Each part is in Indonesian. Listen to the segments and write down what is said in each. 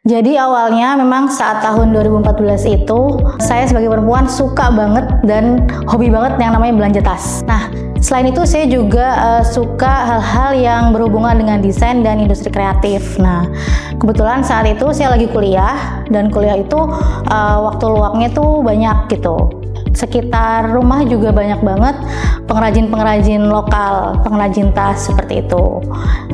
Jadi awalnya memang saat tahun 2014 itu saya sebagai perempuan suka banget dan hobi banget yang namanya belanja tas. Nah, selain itu saya juga suka hal-hal yang berhubungan dengan desain dan industri kreatif. Nah, kebetulan saat itu saya lagi kuliah dan kuliah itu waktu luangnya tuh banyak gitu. Sekitar rumah juga banyak banget pengrajin-pengrajin lokal, pengrajin tas seperti itu.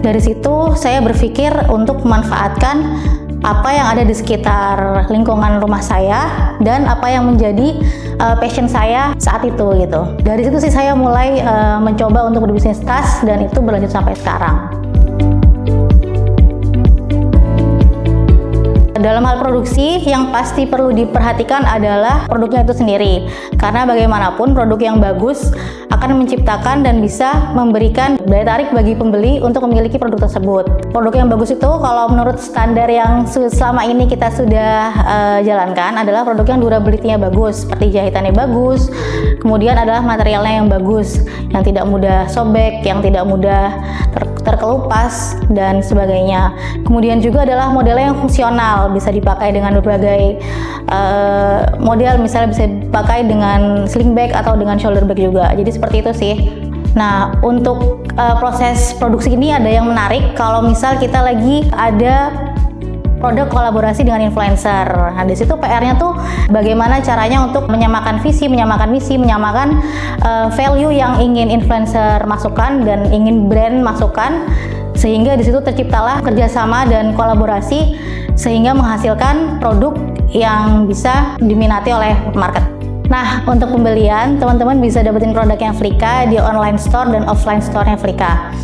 Dari situ saya berpikir untuk memanfaatkan apa yang ada di sekitar lingkungan rumah saya dan apa yang menjadi passion saya saat itu gitu. Dari situ sih saya mulai mencoba untuk berbisnis tas dan itu berlanjut sampai sekarang. Dalam hal produksi, yang pasti perlu diperhatikan adalah produknya itu sendiri. Karena bagaimanapun produk yang bagus akan menciptakan dan bisa memberikan daya tarik bagi pembeli untuk memiliki produk tersebut. Produk yang bagus itu kalau menurut standar yang selama ini kita sudah jalankan adalah produk yang durability-nya bagus, seperti jahitannya bagus, kemudian adalah materialnya yang bagus, yang tidak mudah sobek, yang tidak mudah terkelupas dan sebagainya. Kemudian juga adalah modelnya yang fungsional, bisa dipakai dengan berbagai model, misalnya bisa dipakai dengan sling bag atau dengan shoulder bag juga. Jadi seperti itu sih. Nah, untuk proses produksi ini ada yang menarik kalau misal kita lagi ada produk kolaborasi dengan influencer. Nah, di situ PR-nya tuh bagaimana caranya untuk menyamakan visi, menyamakan misi, menyamakan value yang ingin influencer masukkan dan ingin brand masukkan, sehingga di situ terciptalah kerjasama dan kolaborasi sehingga menghasilkan produk yang bisa diminati oleh market. Nah, untuk pembelian, teman-teman bisa dapetin produknya Flika di online store dan offline store-nya Flika.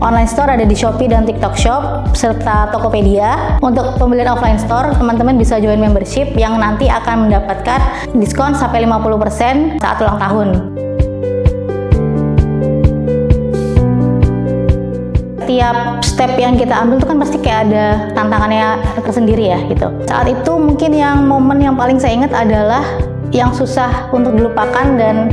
Online store ada di Shopee dan TikTok Shop serta Tokopedia. Untuk pembelian offline store, teman-teman bisa join membership yang nanti akan mendapatkan diskon sampai 50% saat ulang tahun. Setiap step yang kita ambil itu kan pasti kayak ada tantangannya tersendiri ya gitu. Saat itu mungkin momen yang paling saya ingat adalah yang susah untuk dilupakan dan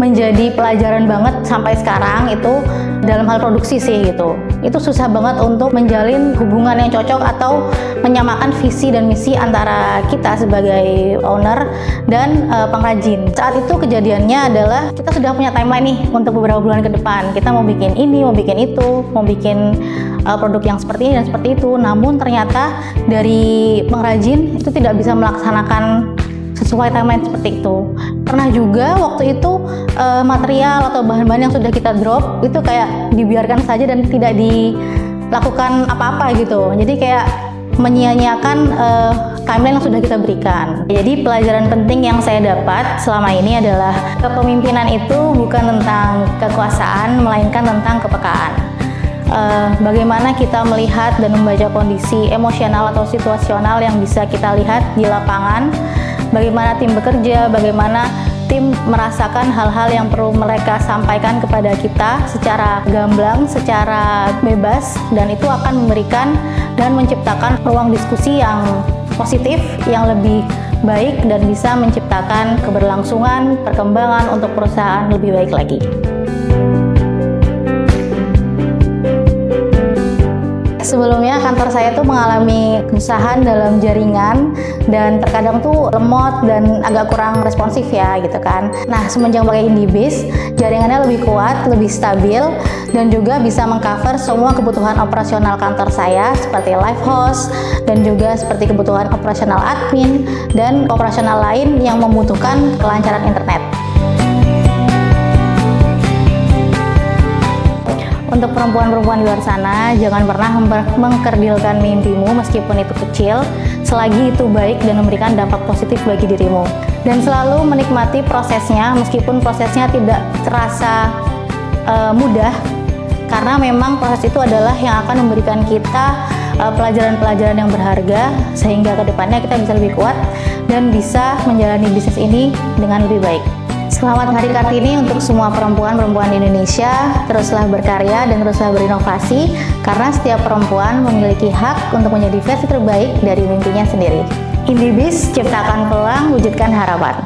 menjadi pelajaran banget sampai sekarang itu dalam hal produksi sih gitu. Itu susah banget untuk menjalin hubungan yang cocok atau menyamakan visi dan misi antara kita sebagai owner dan pengrajin. Saat itu kejadiannya adalah kita sudah punya timeline nih untuk beberapa bulan ke depan. Kita mau bikin ini, mau bikin itu, mau bikin produk yang seperti ini dan seperti itu. Namun ternyata dari pengrajin itu tidak bisa melaksanakan sesuai timeline seperti itu. Pernah juga waktu itu material atau bahan-bahan yang sudah kita drop itu kayak dibiarkan saja dan tidak dilakukan apa-apa gitu. Jadi kayak menyia-nyiakan timeline yang sudah kita berikan. Jadi pelajaran penting yang saya dapat selama ini adalah kepemimpinan itu bukan tentang kekuasaan, melainkan tentang kepekaan. Bagaimana kita melihat dan membaca kondisi emosional atau situasional yang bisa kita lihat di lapangan, bagaimana tim bekerja, bagaimana tim merasakan hal-hal yang perlu mereka sampaikan kepada kita secara gamblang, secara bebas, dan itu akan memberikan dan menciptakan ruang diskusi yang positif, yang lebih baik dan bisa menciptakan keberlangsungan, perkembangan untuk perusahaan lebih baik lagi. Sebelumnya kantor saya tuh mengalami kesusahan dalam jaringan dan terkadang tuh lemot dan agak kurang responsif ya gitu kan. Nah, semenjak pakai IndiBiz, jaringannya lebih kuat, lebih stabil dan juga bisa mengcover semua kebutuhan operasional kantor saya seperti live host dan juga seperti kebutuhan operasional admin dan operasional lain yang membutuhkan kelancaran internet. Untuk perempuan-perempuan di luar sana, jangan pernah mengkerdilkan mimpimu meskipun itu kecil, selagi itu baik dan memberikan dampak positif bagi dirimu. Dan selalu menikmati prosesnya, meskipun prosesnya tidak terasa mudah, karena memang proses itu adalah yang akan memberikan kita pelajaran-pelajaran yang berharga, sehingga kedepannya kita bisa lebih kuat dan bisa menjalani bisnis ini dengan lebih baik. Selamat Hari Kartini untuk semua perempuan-perempuan di Indonesia. Teruslah berkarya dan teruslah berinovasi, karena setiap perempuan memiliki hak untuk menjadi versi terbaik dari mimpinya sendiri. IndiBiz, ciptakan peluang, wujudkan harapan.